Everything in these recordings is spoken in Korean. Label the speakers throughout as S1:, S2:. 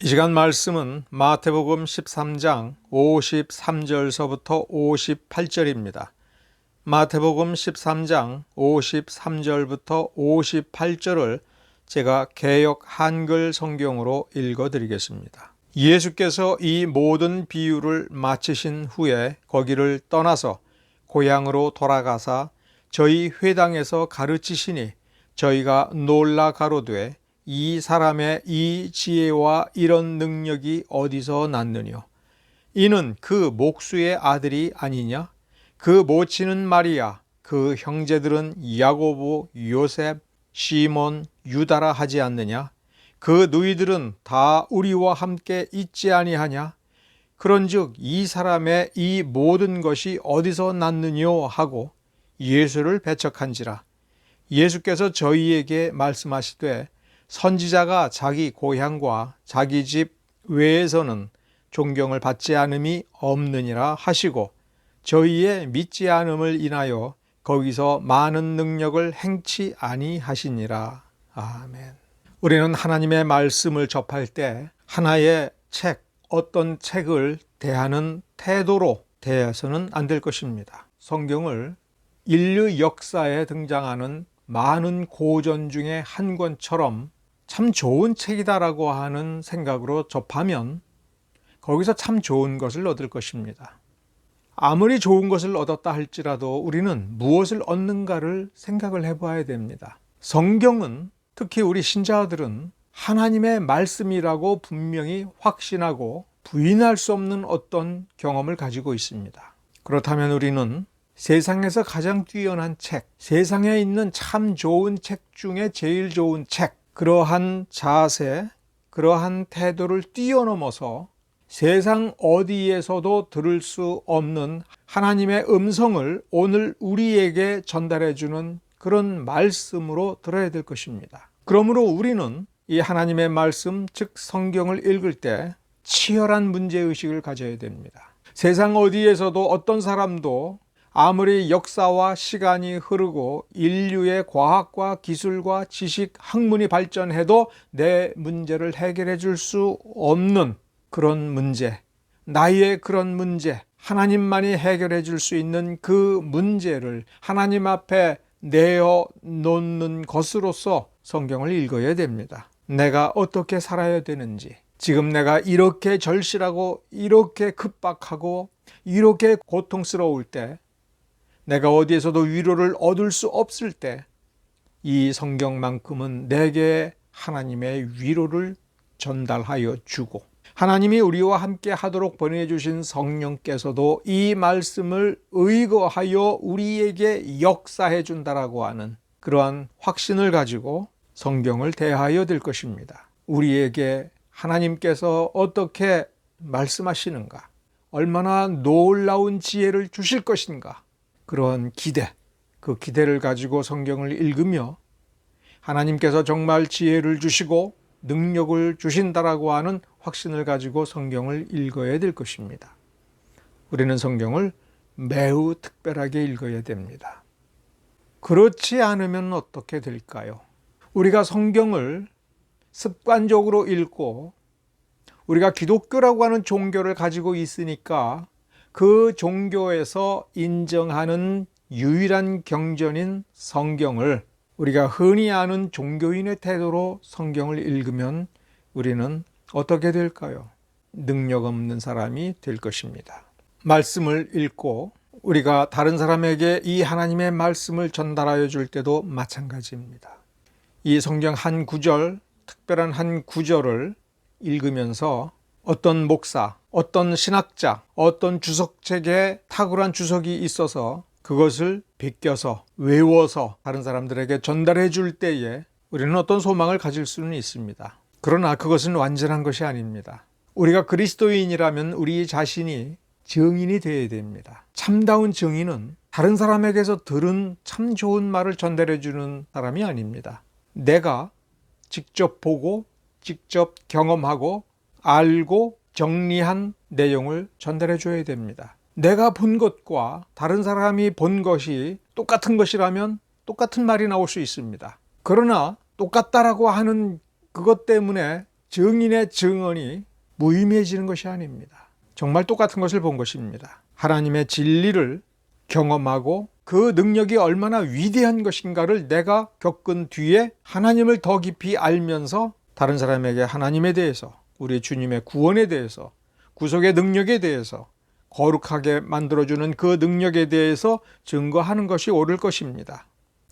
S1: 이 시간 말씀은 마태복음 13장 53절서부터 58절입니다. 마태복음 13장 53절부터 58절을 제가 개역 한글 성경으로 읽어드리겠습니다. 예수께서 이 모든 비유를 마치신 후에 거기를 떠나서 고향으로 돌아가사 저희 회당에서 가르치시니 저희가 놀라 가로되 이 사람의 이 지혜와 이런 능력이 어디서 났느뇨? 이는 그 목수의 아들이 아니냐? 그 모친은 마리아, 그 형제들은 야고보, 요셉, 시몬, 유다라 하지 않느냐? 그 누이들은 다 우리와 함께 있지 아니하냐? 그런즉 이 사람의 이 모든 것이 어디서 났느뇨 하고 예수를 배척한지라. 예수께서 저희에게 말씀하시되 선지자가 자기 고향과 자기 집 외에서는 존경을 받지 않음이 없느니라 하시고 저희의 믿지 않음을 인하여 거기서 많은 능력을 행치 아니하시니라. 아멘. 우리는 하나님의 말씀을 접할 때 하나의 책, 어떤 책을 대하는 태도로 대해서는 안 될 것입니다. 성경을 인류 역사에 등장하는 많은 고전 중에 한 권처럼 참 좋은 책이다라고 하는 생각으로 접하면 거기서 참 좋은 것을 얻을 것입니다. 아무리 좋은 것을 얻었다 할지라도 우리는 무엇을 얻는가를 생각을 해봐야 됩니다. 성경은 특히 우리 신자들은 하나님의 말씀이라고 분명히 확신하고 부인할 수 없는 어떤 경험을 가지고 있습니다. 그렇다면 우리는 세상에서 가장 뛰어난 책, 세상에 있는 참 좋은 책 중에 제일 좋은 책, 그러한 자세, 그러한 태도를 뛰어넘어서 세상 어디에서도 들을 수 없는 하나님의 음성을 오늘 우리에게 전달해 주는 그런 말씀으로 들어야 될 것입니다. 그러므로 우리는 이 하나님의 말씀, 즉 성경을 읽을 때 치열한 문제의식을 가져야 됩니다. 세상 어디에서도 어떤 사람도 아무리 역사와 시간이 흐르고 인류의 과학과 기술과 지식, 학문이 발전해도 내 문제를 해결해 줄 수 없는 그런 문제, 나의 그런 문제, 하나님만이 해결해 줄 수 있는 그 문제를 하나님 앞에 내어놓는 것으로서 성경을 읽어야 됩니다. 내가 어떻게 살아야 되는지, 지금 내가 이렇게 절실하고 이렇게 급박하고 이렇게 고통스러울 때, 내가 어디에서도 위로를 얻을 수 없을 때 이 성경만큼은 내게 하나님의 위로를 전달하여 주고 하나님이 우리와 함께 하도록 보내주신 성령께서도 이 말씀을 의거하여 우리에게 역사해 준다라고 하는 그러한 확신을 가지고 성경을 대하여 될 것입니다. 우리에게 하나님께서 어떻게 말씀하시는가, 얼마나 놀라운 지혜를 주실 것인가, 그런 기대, 그 기대를 가지고 성경을 읽으며 하나님께서 정말 지혜를 주시고 능력을 주신다라고 하는 확신을 가지고 성경을 읽어야 될 것입니다. 우리는 성경을 매우 특별하게 읽어야 됩니다. 그렇지 않으면 어떻게 될까요? 우리가 성경을 습관적으로 읽고 우리가 기독교라고 하는 종교를 가지고 있으니까 그 종교에서 인정하는 유일한 경전인 성경을 우리가 흔히 아는 종교인의 태도로 성경을 읽으면 우리는 어떻게 될까요? 능력 없는 사람이 될 것입니다. 말씀을 읽고 우리가 다른 사람에게 이 하나님의 말씀을 전달하여 줄 때도 마찬가지입니다. 이 성경 한 구절, 특별한 한 구절을 읽으면서 어떤 목사, 어떤 신학자, 어떤 주석책에 탁월한 주석이 있어서 그것을 베껴서 외워서 다른 사람들에게 전달해 줄 때에 우리는 어떤 소망을 가질 수는 있습니다. 그러나 그것은 완전한 것이 아닙니다. 우리가 그리스도인이라면 우리 자신이 증인이 되어야 됩니다. 참다운 증인은 다른 사람에게서 들은 참 좋은 말을 전달해 주는 사람이 아닙니다. 내가 직접 보고 직접 경험하고 알고 정리한 내용을 전달해 줘야 됩니다. 내가 본 것과 다른 사람이 본 것이 똑같은 것이라면 똑같은 말이 나올 수 있습니다. 그러나 똑같다라고 하는 그것 때문에 증인의 증언이 무의미해지는 것이 아닙니다. 정말 똑같은 것을 본 것입니다. 하나님의 진리를 경험하고 그 능력이 얼마나 위대한 것인가를 내가 겪은 뒤에 하나님을 더 깊이 알면서 다른 사람에게 하나님에 대해서, 우리 주님의 구원에 대해서, 구속의 능력에 대해서, 거룩하게 만들어주는 그 능력에 대해서 증거하는 것이 옳을 것입니다.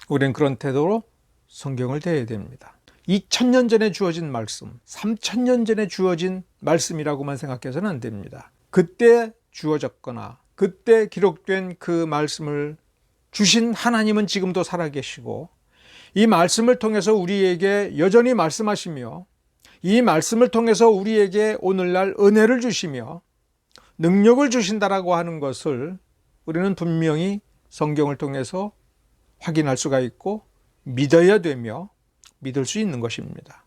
S1: 우리는 그런 태도로 성경을 대해야 됩니다. 2000년 전에 주어진 말씀, 3000년 전에 주어진 말씀이라고만 생각해서는 안 됩니다. 그때 주어졌거나 그때 기록된 그 말씀을 주신 하나님은 지금도 살아계시고, 이 말씀을 통해서 우리에게 여전히 말씀하시며, 이 말씀을 통해서 우리에게 오늘날 은혜를 주시며 능력을 주신다라고 하는 것을 우리는 분명히 성경을 통해서 확인할 수가 있고 믿어야 되며 믿을 수 있는 것입니다.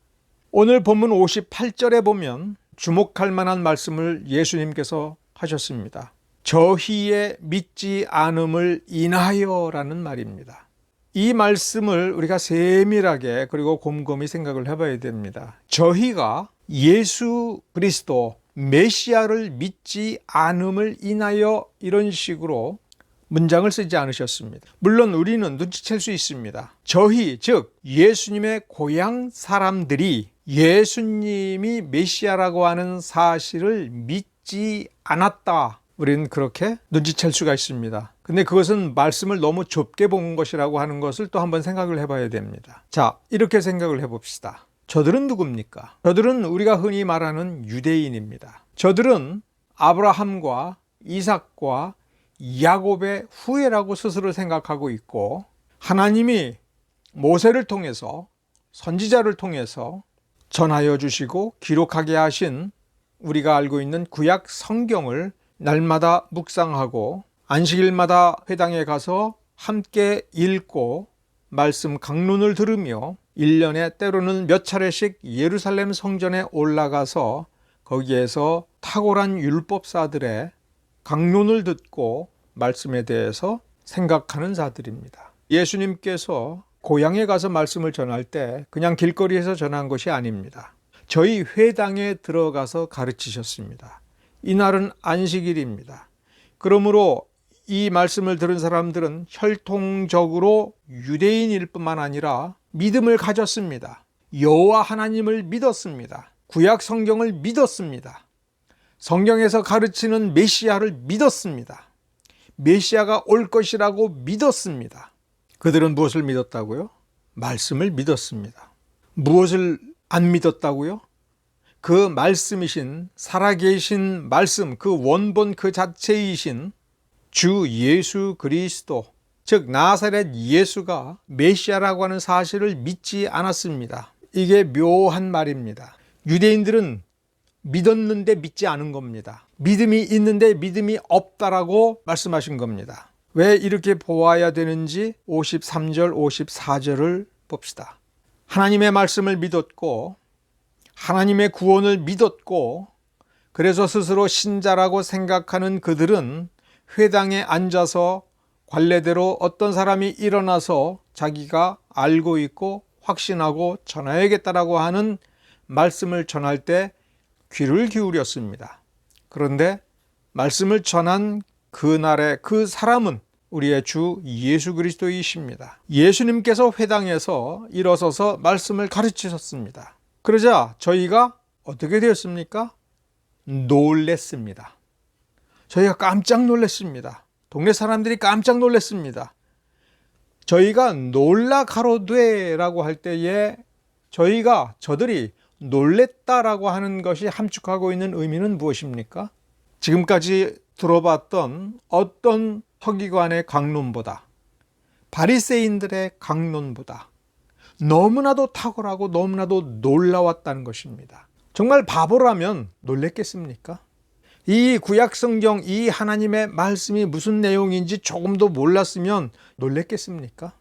S1: 오늘 본문 58절에 보면 주목할 만한 말씀을 예수님께서 하셨습니다. 저희의 믿지 않음을 인하여 라는 말입니다. 이 말씀을 우리가 세밀하게 그리고 곰곰이 생각을 해봐야 됩니다. 저희가 예수 그리스도 메시아를 믿지 않음을 인하여 이런 식으로 문장을 쓰지 않으셨습니다. 물론 우리는 눈치챌 수 있습니다. 저희, 즉 예수님의 고향 사람들이 예수님이 메시아라고 하는 사실을 믿지 않았다, 우리는 그렇게 눈치챌 수가 있습니다. 근데 그것은 말씀을 너무 좁게 본 것이라고 하는 것을 또 한번 생각을 해봐야 됩니다. 자, 이렇게 생각을 해봅시다. 저들은 누굽니까? 저들은 우리가 흔히 말하는 유대인입니다. 저들은 아브라함과 이삭과 야곱의 후예라고 스스로 생각하고 있고, 하나님이 모세를 통해서, 선지자를 통해서 전하여 주시고 기록하게 하신 우리가 알고 있는 구약 성경을 날마다 묵상하고 안식일마다 회당에 가서 함께 읽고 말씀 강론을 들으며 1년에 때로는 몇 차례씩 예루살렘 성전에 올라가서 거기에서 탁월한 율법사들의 강론을 듣고 말씀에 대해서 생각하는 자들입니다. 예수님께서 고향에 가서 말씀을 전할 때 그냥 길거리에서 전한 것이 아닙니다. 저희 회당에 들어가서 가르치셨습니다. 이날은 안식일입니다. 그러므로 이 말씀을 들은 사람들은 혈통적으로 유대인일 뿐만 아니라 믿음을 가졌습니다. 여호와 하나님을 믿었습니다. 구약 성경을 믿었습니다. 성경에서 가르치는 메시아를 믿었습니다. 메시아가 올 것이라고 믿었습니다. 그들은 무엇을 믿었다고요? 말씀을 믿었습니다. 무엇을 안 믿었다고요? 그 말씀이신, 살아계신 말씀, 그 원본 그 자체이신 주 예수 그리스도, 즉 나사렛 예수가 메시아라고 하는 사실을 믿지 않았습니다. 이게 묘한 말입니다. 유대인들은 믿었는데 믿지 않은 겁니다. 믿음이 있는데 믿음이 없다라고 말씀하신 겁니다. 왜 이렇게 보아야 되는지 53절, 54절을 봅시다. 하나님의 말씀을 믿었고 하나님의 구원을 믿었고, 그래서 스스로 신자라고 생각하는 그들은 회당에 앉아서 관례대로 어떤 사람이 일어나서 자기가 알고 있고 확신하고 전해야겠다라고 하는 말씀을 전할 때 귀를 기울였습니다. 그런데 말씀을 전한 그날의 그 사람은 우리의 주 예수 그리스도이십니다. 예수님께서 회당에서 일어서서 말씀을 가르치셨습니다. 그러자 저희가 어떻게 되었습니까? 놀랬습니다. 저희가 깜짝 놀랐습니다. 동네 사람들이 깜짝 놀랐습니다. 저희가 놀라 가로되라고 할 때에 저들이 놀랬다라고 하는 것이 함축하고 있는 의미는 무엇입니까? 지금까지 들어봤던 어떤 서기관의 강론보다, 바리새인들의 강론보다 너무나도 탁월하고 너무나도 놀라웠다는 것입니다. 정말 바보라면 놀랬겠습니까? 이 구약성경, 이 하나님의 말씀이 무슨 내용인지 조금도 몰랐으면 놀랬겠습니까?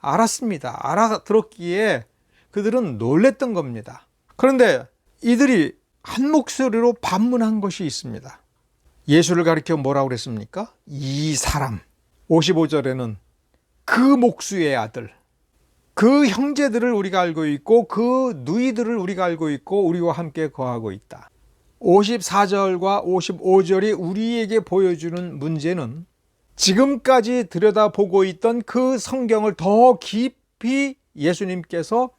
S1: 알았습니다. 알아들었기에 그들은 놀랬던 겁니다. 그런데 이들이 한 목소리로 반문한 것이 있습니다. 예수를 가리켜 뭐라고 그랬습니까? 이 사람. 55절에는 그 목수의 아들, 그 형제들을 우리가 알고 있고 그 누이들을 우리가 알고 있고 우리와 함께 거하고 있다. 54절과 55절이 우리에게 보여주는 문제는 지금까지 들여다보고 있던 그 성경을 더 깊이 예수님께서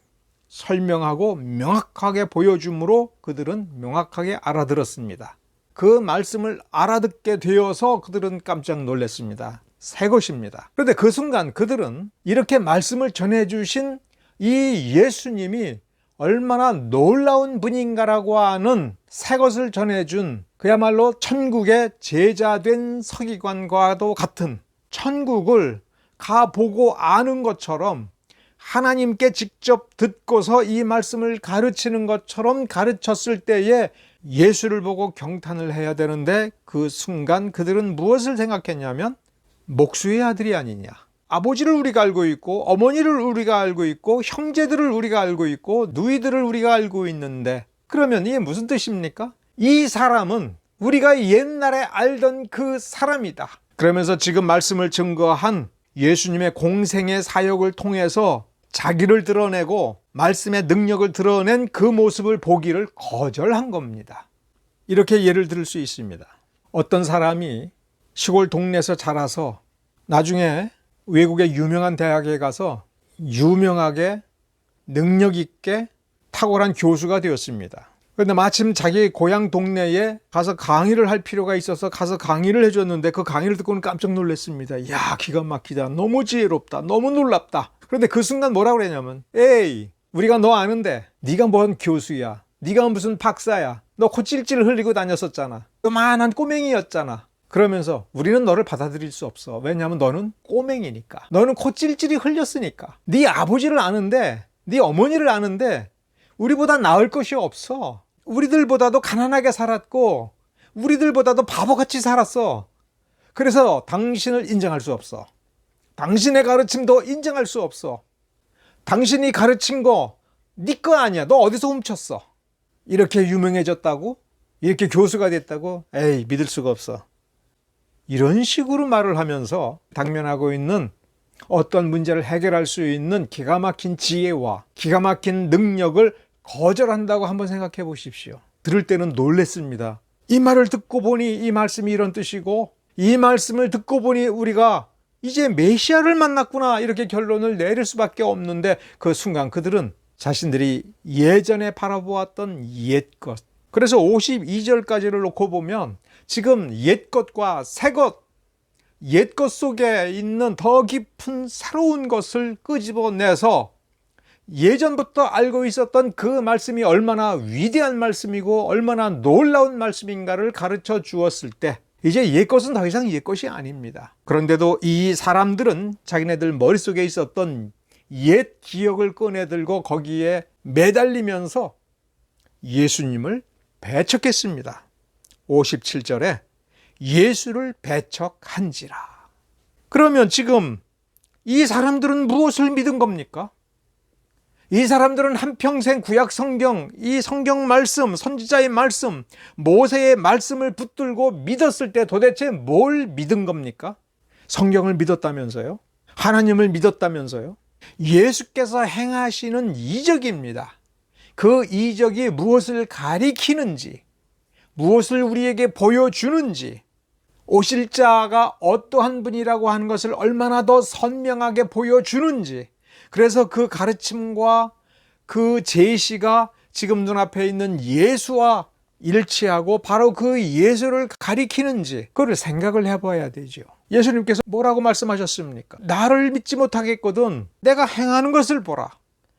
S1: 설명하고 명확하게 보여줌으로 그들은 명확하게 알아들었습니다. 그 말씀을 알아듣게 되어서 그들은 깜짝 놀랐습니다. 새 것입니다. 그런데 그 순간 그들은 이렇게 말씀을 전해주신 이 예수님이 얼마나 놀라운 분인가라고 하는 새 것을 전해준 그야말로 천국의 제자된 서기관과도 같은, 천국을 가보고 아는 것처럼 하나님께 직접 듣고서 이 말씀을 가르치는 것처럼 가르쳤을 때에 예수를 보고 경탄을 해야 되는데, 그 순간 그들은 무엇을 생각했냐면 목수의 아들이 아니냐, 아버지를 우리가 알고 있고 어머니를 우리가 알고 있고 형제들을 우리가 알고 있고 누이들을 우리가 알고 있는데, 그러면 이게 무슨 뜻입니까? 이 사람은 우리가 옛날에 알던 그 사람이다. 그러면서 지금 말씀을 증거한 예수님의 공생의 사역을 통해서 자기를 드러내고 말씀의 능력을 드러낸 그 모습을 보기를 거절한 겁니다. 이렇게 예를 들을 수 있습니다. 어떤 사람이 시골 동네에서 자라서 나중에 외국의 유명한 대학에 가서 유명하게 능력 있게 탁월한 교수가 되었습니다. 그런데 마침 자기 고향 동네에 가서 강의를 할 필요가 있어서 가서 강의를 해줬는데 그 강의를 듣고는 깜짝 놀랐습니다. 야, 기가 막히다. 너무 지혜롭다. 너무 놀랍다. 그런데 그 순간 뭐라고 그랬냐면, 에이, 우리가 너 아는데 네가 뭔 교수야. 네가 무슨 박사야. 너 코 찔찔 흘리고 다녔었잖아. 요만한 꼬맹이였잖아. 그러면서 우리는 너를 받아들일 수 없어. 왜냐하면 너는 꼬맹이니까. 너는 코 찔찔이 흘렸으니까. 네 아버지를 아는데, 네 어머니를 아는데 우리보다 나을 것이 없어. 우리들보다도 가난하게 살았고 우리들보다도 바보같이 살았어. 그래서 당신을 인정할 수 없어. 당신의 가르침도 인정할 수 없어. 당신이 가르친 거 네 거 아니야. 너 어디서 훔쳤어. 이렇게 유명해졌다고? 이렇게 교수가 됐다고? 에이, 믿을 수가 없어. 이런 식으로 말을 하면서 당면하고 있는 어떤 문제를 해결할 수 있는 기가 막힌 지혜와 기가 막힌 능력을 거절한다고 한번 생각해 보십시오. 들을 때는 놀랬습니다. 이 말을 듣고 보니 이 말씀이 이런 뜻이고, 이 말씀을 듣고 보니 우리가 이제 메시아를 만났구나, 이렇게 결론을 내릴 수밖에 없는데, 그 순간 그들은 자신들이 예전에 바라보았던 옛것, 그래서 52절까지를 놓고 보면 지금 옛것과 새것, 옛것 속에 있는 더 깊은 새로운 것을 끄집어내서 예전부터 알고 있었던 그 말씀이 얼마나 위대한 말씀이고 얼마나 놀라운 말씀인가를 가르쳐 주었을 때, 이제 옛것은 더 이상 옛것이 아닙니다. 그런데도 이 사람들은 자기네들 머릿속에 있었던 옛 기억을 꺼내들고 거기에 매달리면서 예수님을 배척했습니다. 57절에 예수를 배척한지라. 그러면 지금 이 사람들은 무엇을 믿은 겁니까? 이 사람들은 한평생 구약 성경, 이 성경 말씀, 선지자의 말씀, 모세의 말씀을 붙들고 믿었을 때 도대체 뭘 믿은 겁니까? 성경을 믿었다면서요? 하나님을 믿었다면서요? 예수께서 행하시는 이적입니다. 그 이적이 무엇을 가리키는지, 무엇을 우리에게 보여주는지, 오실 자가 어떠한 분이라고 하는 것을 얼마나 더 선명하게 보여주는지, 그래서 그 가르침과 그 제시가 지금 눈앞에 있는 예수와 일치하고 바로 그 예수를 가리키는지, 그걸 생각을 해봐야 되죠. 예수님께서 뭐라고 말씀하셨습니까? 나를 믿지 못하겠거든 내가 행하는 것을 보라.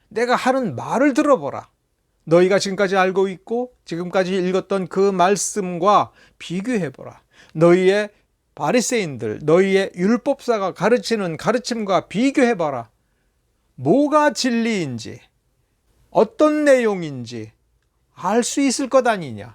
S1: 내가 하는 말을 들어보라. 너희가 지금까지 알고 있고 지금까지 읽었던 그 말씀과 비교해보라. 너희의 바리새인들, 너희의 율법사가 가르치는 가르침과 비교해봐라. 뭐가 진리인지, 어떤 내용인지 알 수 있을 것 아니냐.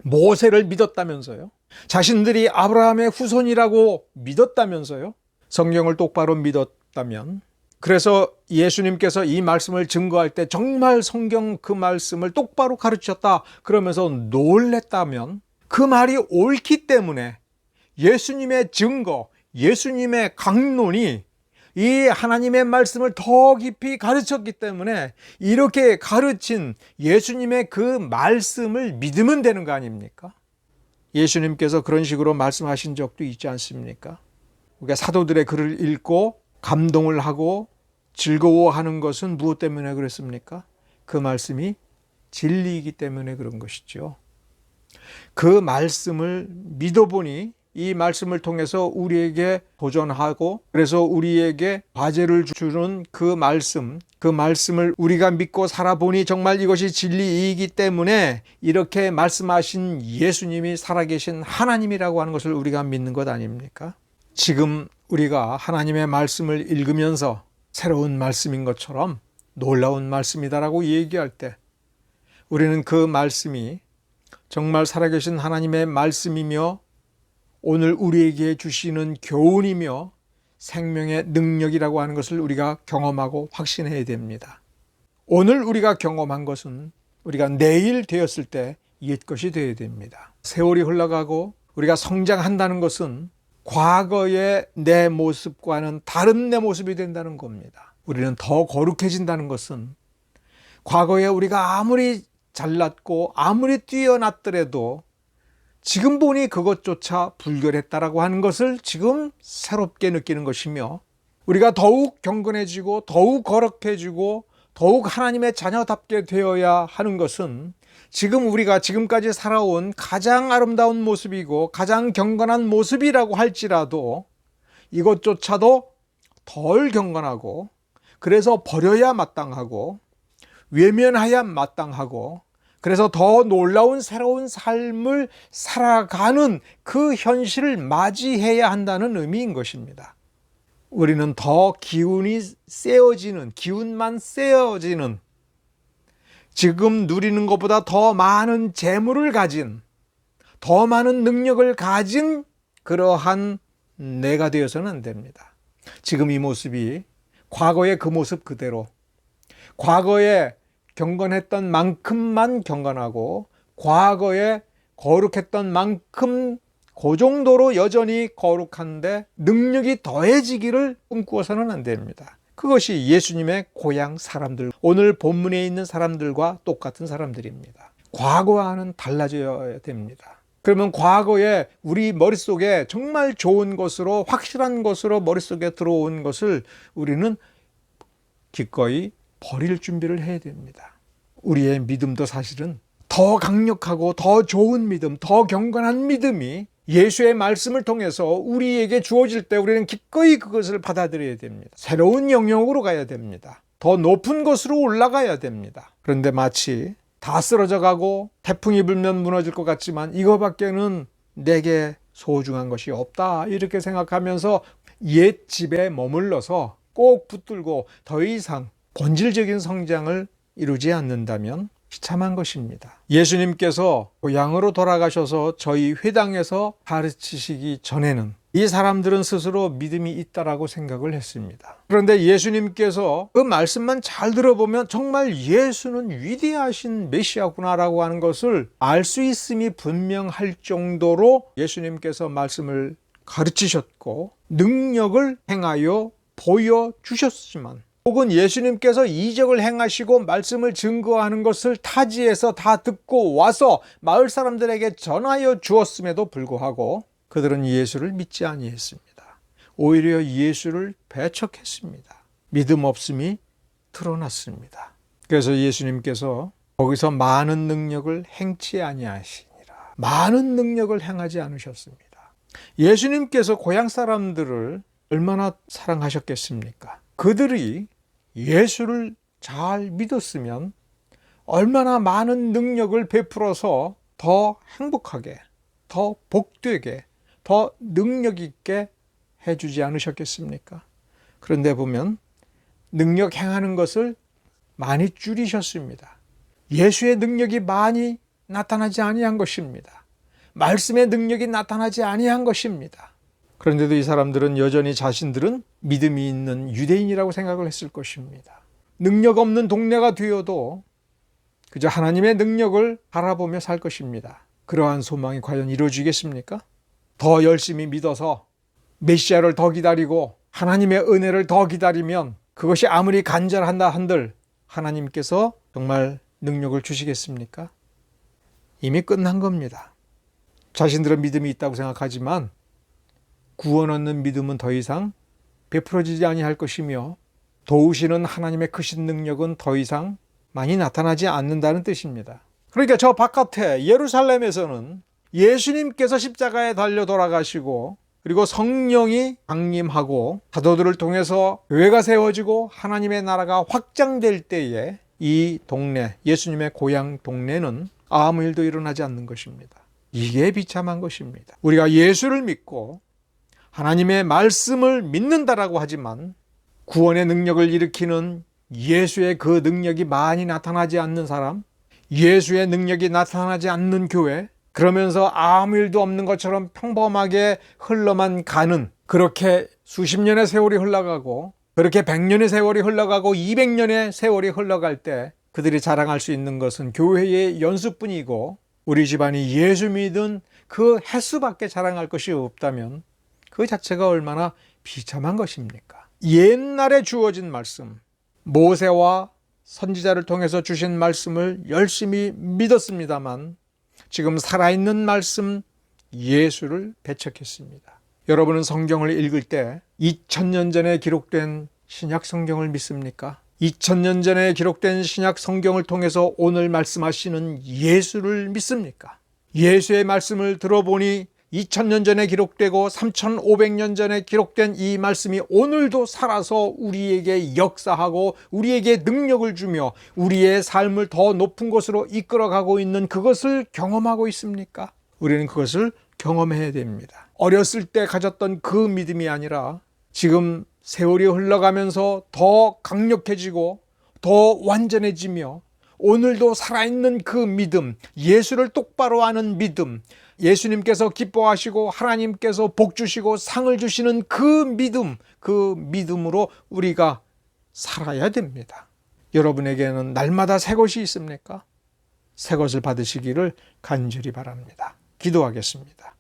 S1: 모세를 믿었다면서요? 자신들이 아브라함의 후손이라고 믿었다면서요? 성경을 똑바로 믿었다면, 그래서 예수님께서 이 말씀을 증거할 때 정말 성경 그 말씀을 똑바로 가르쳤다 그러면서 놀랬다면, 그 말이 옳기 때문에 예수님의 증거, 예수님의 강론이 이 하나님의 말씀을 더 깊이 가르쳤기 때문에 이렇게 가르친 예수님의 그 말씀을 믿으면 되는 거 아닙니까? 예수님께서 그런 식으로 말씀하신 적도 있지 않습니까? 우리가 사도들의 글을 읽고 감동을 하고 즐거워하는 것은 무엇 때문에 그랬습니까? 그 말씀이 진리이기 때문에 그런 것이죠. 그 말씀을 믿어보니 이 말씀을 통해서 우리에게 도전하고 그래서 우리에게 과제를 주는 그 말씀을 우리가 믿고 살아보니 정말 이것이 진리이기 때문에 이렇게 말씀하신 예수님이 살아계신 하나님이라고 하는 것을 우리가 믿는 것 아닙니까? 지금 우리가 하나님의 말씀을 읽으면서 새로운 말씀인 것처럼 놀라운 말씀이다라고 얘기할 때 우리는 그 말씀이 정말 살아계신 하나님의 말씀이며 오늘 우리에게 주시는 교훈이며 생명의 능력이라고 하는 것을 우리가 경험하고 확신해야 됩니다. 오늘 우리가 경험한 것은 우리가 내일 되었을 때 옛것이 되어야 됩니다. 세월이 흘러가고 우리가 성장한다는 것은 과거의 내 모습과는 다른 내 모습이 된다는 겁니다. 우리는 더 거룩해진다는 것은 과거에 우리가 아무리 잘났고 아무리 뛰어났더라도 지금 보니 그것조차 불결했다라고 하는 것을 지금 새롭게 느끼는 것이며 우리가 더욱 경건해지고 더욱 거룩해지고 더욱 하나님의 자녀답게 되어야 하는 것은 지금 우리가 지금까지 살아온 가장 아름다운 모습이고 가장 경건한 모습이라고 할지라도 이것조차도 덜 경건하고 그래서 버려야 마땅하고 외면해야 마땅하고 그래서 더 놀라운 새로운 삶을 살아가는 그 현실을 맞이해야 한다는 의미인 것입니다. 우리는 더 기운이 세어지는, 기운만 세어지는 지금 누리는 것보다 더 많은 재물을 가진, 더 많은 능력을 가진 그러한 내가 되어서는 안 됩니다. 지금 이 모습이 과거의 그 모습 그대로 과거에 경건했던 만큼만 경건하고 과거에 거룩했던 만큼 그 정도로 여전히 거룩한데 능력이 더해지기를 꿈꾸어서는 안 됩니다. 그것이 예수님의 고향 사람들, 오늘 본문에 있는 사람들과 똑같은 사람들입니다. 과거와는 달라져야 됩니다. 그러면 과거에 우리 머릿속에 정말 좋은 것으로 확실한 것으로 머릿속에 들어온 것을 우리는 기꺼이 버릴 준비를 해야 됩니다. 우리의 믿음도 사실은 더 강력하고 더 좋은 믿음, 더 경건한 믿음이 예수의 말씀을 통해서 우리에게 주어질 때 우리는 기꺼이 그것을 받아들여야 됩니다. 새로운 영역으로 가야 됩니다. 더 높은 곳으로 올라가야 됩니다. 그런데 마치 다 쓰러져 가고 태풍이 불면 무너질 것 같지만 이거밖에는 내게 소중한 것이 없다 이렇게 생각하면서 옛 집에 머물러서 꼭 붙들고 더 이상 본질적인 성장을 이루지 않는다면 비참한 것입니다. 예수님께서 고향으로 돌아가셔서 저희 회당에서 가르치시기 전에는 이 사람들은 스스로 믿음이 있다라고 생각을 했습니다. 그런데 예수님께서 그 말씀만 잘 들어보면 정말 예수는 위대하신 메시아구나라고 하는 것을 알 수 있음이 분명할 정도로 예수님께서 말씀을 가르치셨고 능력을 행하여 보여주셨지만 혹은 예수님께서 이적을 행하시고 말씀을 증거하는 것을 타지에서 다 듣고 와서 마을 사람들에게 전하여 주었음에도 불구하고 그들은 예수를 믿지 아니했습니다. 오히려 예수를 배척했습니다. 믿음 없음이 드러났습니다. 그래서 예수님께서 거기서 많은 능력을 행치 아니하시니라. 많은 능력을 행하지 않으셨습니다. 예수님께서 고향 사람들을 얼마나 사랑하셨겠습니까? 그들이 예수를 잘 믿었으면 얼마나 많은 능력을 베풀어서 더 행복하게, 더 복되게, 더 능력 있게 해주지 않으셨겠습니까? 그런데 보면 능력 행하는 것을 많이 줄이셨습니다. 예수의 능력이 많이 나타나지 아니한 것입니다. 말씀의 능력이 나타나지 아니한 것입니다. 그런데도 이 사람들은 여전히 자신들은 믿음이 있는 유대인이라고 생각을 했을 것입니다. 능력 없는 동네가 되어도 그저 하나님의 능력을 바라보며 살 것입니다. 그러한 소망이 과연 이루어지겠습니까? 더 열심히 믿어서 메시아를 더 기다리고 하나님의 은혜를 더 기다리면 그것이 아무리 간절한다 한들 하나님께서 정말 능력을 주시겠습니까? 이미 끝난 겁니다. 자신들은 믿음이 있다고 생각하지만 구원 얻는 믿음은 더 이상 베풀어지지 아니할 것이며 도우시는 하나님의 크신 능력은 더 이상 많이 나타나지 않는다는 뜻입니다. 그러니까 저 바깥에 예루살렘에서는 예수님께서 십자가에 달려 돌아가시고 그리고 성령이 강림하고 사도들을 통해서 교회가 세워지고 하나님의 나라가 확장될 때에 이 동네, 예수님의 고향 동네는 아무 일도 일어나지 않는 것입니다. 이게 비참한 것입니다. 우리가 예수를 믿고 하나님의 말씀을 믿는다라고 하지만 구원의 능력을 일으키는 예수의 그 능력이 많이 나타나지 않는 사람, 예수의 능력이 나타나지 않는 교회, 그러면서 아무 일도 없는 것처럼 평범하게 흘러만 가는, 그렇게 수십 년의 세월이 흘러가고 그렇게 100년의 세월이 흘러가고 200년의 세월이 흘러갈 때 그들이 자랑할 수 있는 것은 교회의 연수뿐이고 우리 집안이 예수 믿은 그 횟수밖에 자랑할 것이 없다면 그 자체가 얼마나 비참한 것입니까? 옛날에 주어진 말씀, 모세와 선지자를 통해서 주신 말씀을 열심히 믿었습니다만 지금 살아있는 말씀 예수를 배척했습니다. 여러분은 성경을 읽을 때 2000년 전에 기록된 신약 성경을 믿습니까? 2000년 전에 기록된 신약 성경을 통해서 오늘 말씀하시는 예수를 믿습니까? 예수의 말씀을 들어보니 2000년 전에 기록되고 3500년 전에 기록된 이 말씀이 오늘도 살아서 우리에게 역사하고 우리에게 능력을 주며 우리의 삶을 더 높은 곳으로 이끌어가고 있는 그것을 경험하고 있습니까? 우리는 그것을 경험해야 됩니다. 어렸을 때 가졌던 그 믿음이 아니라 지금 세월이 흘러가면서 더 강력해지고 더 완전해지며 오늘도 살아있는 그 믿음, 예수를 똑바로 아는 믿음, 예수님께서 기뻐하시고 하나님께서 복 주시고 상을 주시는 그 믿음, 그 믿음으로 우리가 살아야 됩니다. 여러분에게는 날마다 새 것이 있습니까? 새 것을 받으시기를 간절히 바랍니다. 기도하겠습니다.